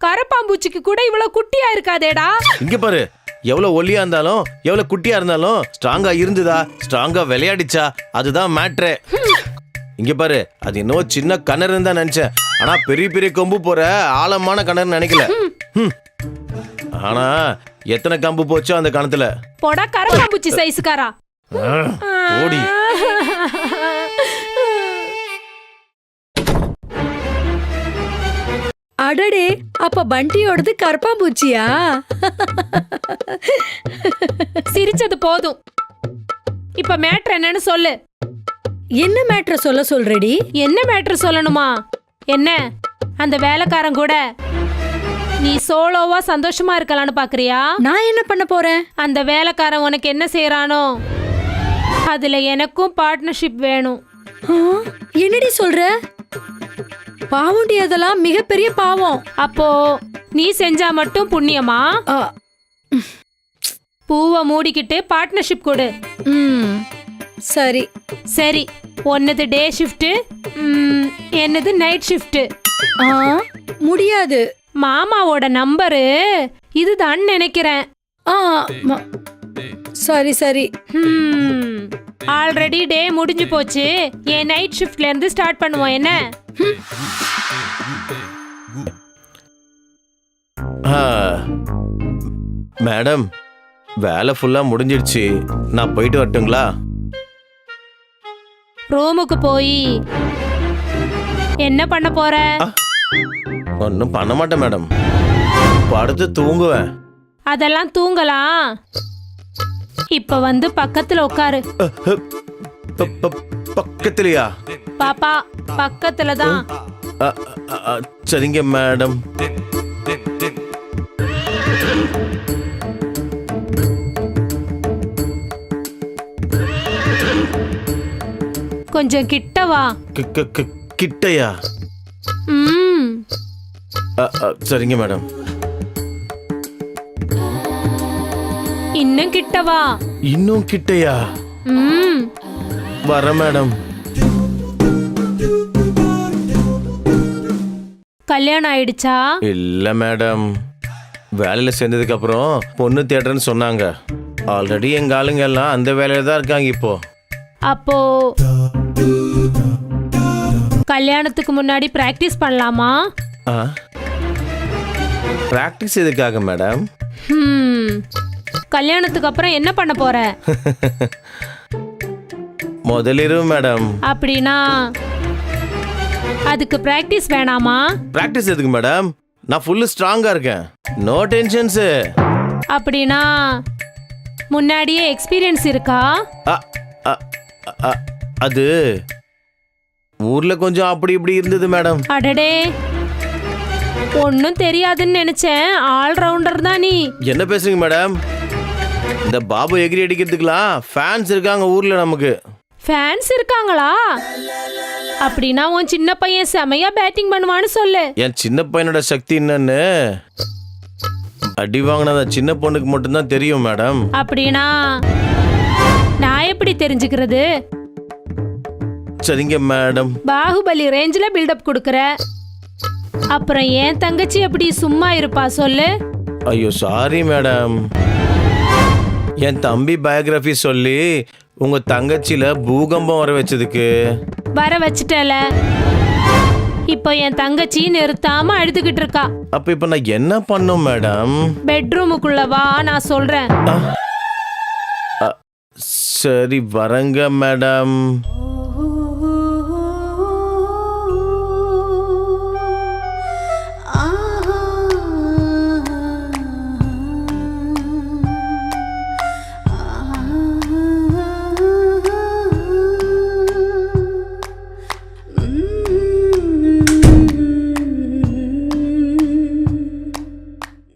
கரப்பாம்பூச்சிக்கு கூட இவ்வளவு குட்டியா இருக்காதேடா. இங்க பாரு, எவ்வளவு ஒல்லியா இருந்தாலும் எவ்வளவு குட்டியா இருந்தாலும் ஸ்ட்ராங்கா இருந்ததா, ஸ்ட்ராங்கா விளையாடிச்சா, அதுதான் மேட்ரே. இங்க பாரு, அது இன்னும் சின்ன கிணறுன்னு தான் நினைச்சேன். ஆனா பெரிய பெரிய கொம்பு போற ஆழமான கிணறு நினைக்கல. ஆனா எத்தனை கம்பு போச்சோ அந்த கணத்துல. போடா கரப்பாம்பூச்சி சைஸ்காரா. ஓடி. அடடே, அப்ப பண்டியோடது கரப்பாம்பூச்சியா? சிரிச்சது போதும். இப்ப மேட்ரு என்னன்னு சொல்லு. என்ன மேட்ரு சொல்ல சொல்றடி? என்ன மேட்ரு சொல்லணுமா? என்ன அந்த வேலைக்காரன் கூட நீ சோலோவா சந்தோஷமா இருக்கலாம்னு பாக்குறியா? நான் என்ன பண்ண போறேன்? அந்த வேலைக்காரன் உனக்கு என்ன செய்யறானோ அதுல எனக்கும் பார்ட்னர்ஷிப் வேணும். என்னடி சொல்ற? பாவண்டி, அதெல்லாம் மிகப்பெரிய பாவம். அப்போ நீ செஞ்சா மட்டும் புண்ணியமா? பூவை மூடிக்கிட்டு பார்ட்னர்ஷிப் கொடு. சரி சரி, ஒன்னது டே ஷிஃப்ட், என்னது நைட் ஷிஃப்ட். முடியாது. மாமாவோட நம்பரு இதுதான் நினைக்கிறேன். சரி சரி. ஆல்ரெடி டே முடிஞ்சு போச்சு. என் நைட் ஷிஃப்ட்ல இருந்து ஸ்டார்ட் பண்ணுவோம். என்ன? மேடம், வேலை ஃபுல்லா முடிஞ்சிடுச்சு. நான் போயிட்டு வரட்டுங்களா? ரூமுக்கு போய் என்ன பண்ண போற? ஒன்னும் பண்ண மாட்டேன் மேடம், படுத்து தூங்குவேன். அதெல்லாம் தூங்கலாம். இப்ப வந்து பக்கத்துல உட்காரு. பக்கத்துலயா? பாப்பா பக்கத்துல தான். சரிங்க மேடம். கொஞ்சம் கிட்ட வா. கிட்டையா? சரிங்க மேடம். இன்னும் கிட்ட வா. இன்னும் கிட்டையா? வர மேடம். கல்யாணம் ஆயிடுச்சா? இல்ல மேடம், வேலையில சேர்ந்ததுக்கு அப்புறம் பொண்ணு தேடுறேன்னு சொன்னாங்க. ஆல்ரெடி எங்க ஆளுங்க எல்லாம் அந்த வேலையில தான் இருக்காங்க இப்போ. அப்போ கல்யாணத்துக்கு முன்னாடி பிராக்டிஸ் பண்ணலாமா? பிராக்டிஸ் எதுக்காக மேடம்? கல்யாணத்துக்கு அப்புறம் என்ன பண்ண போற? முதலிரவு மேடம். அப்படின்னா அதுக்கு பிராக்டிஸ் வேணாமா? பிராக்டிஸ் எதுக்கு மேடம்? நான் ஃபுல்லி ஸ்ட்ராங்கா இருக்கேன். No tensions. அப்படின்னா முன்னாடியே எக்ஸ்பீரியன்ஸ் இருக்கா? அது ஊர்ல கொஞ்சம் அப்படி இப்படி இருந்தது மேடம். அடடே, ஒன்னும் தெரியாதுன்னு நினைச்சேன். ஆல் ரவுண்டர் தான் நீ. என்ன பேசுறீங்க மேடம்? இந்த பாபு எகிரி அடிக்கிறதுக்குலாம் ஃபேன்ஸ் இருக்காங்க ஊர்ல. நமக்கு ஃபேன்ஸ் இருக்காங்களா? அப்படின்னா உன் சின்ன பையன் செமையா பேட்டிங் பண்ணுவான்னு சொல்லு. என் சின்ன பையனோட சக்தி என்னன்னு அடி வாங்கினத சின்ன பொண்ணுக்கு மட்டும்தான் தெரியும் மேடம். அப்படின்னா நான் எப்படி தெரிஞ்சுக்கிறது? சரிங்க மேடம். பாகுபலி ரேஞ்சில பில்டப் கொடுக்கற, அப்புறம் ஏன் தங்கச்சி எப்படி சும்மா இருப்பா சொல்லு? ஐயோ சாரி மேடம். என் தம்பி பயோகிராஃபி சொல்லி உங்க தங்கச்சியில பூகம்பம் வர வச்சதுக்கு. வர வச்சிட்டல. இப்போ என் தங்கச்சி நிறுத்தாம அழுதுகிட்டு இருக்கா. அப்ப இப்ப நான் என்ன பண்ணும் மேடம்? பெட்ரூமுக்குள்ள வா, நான் சொல்றேன். சரி வரங்க மேடம்.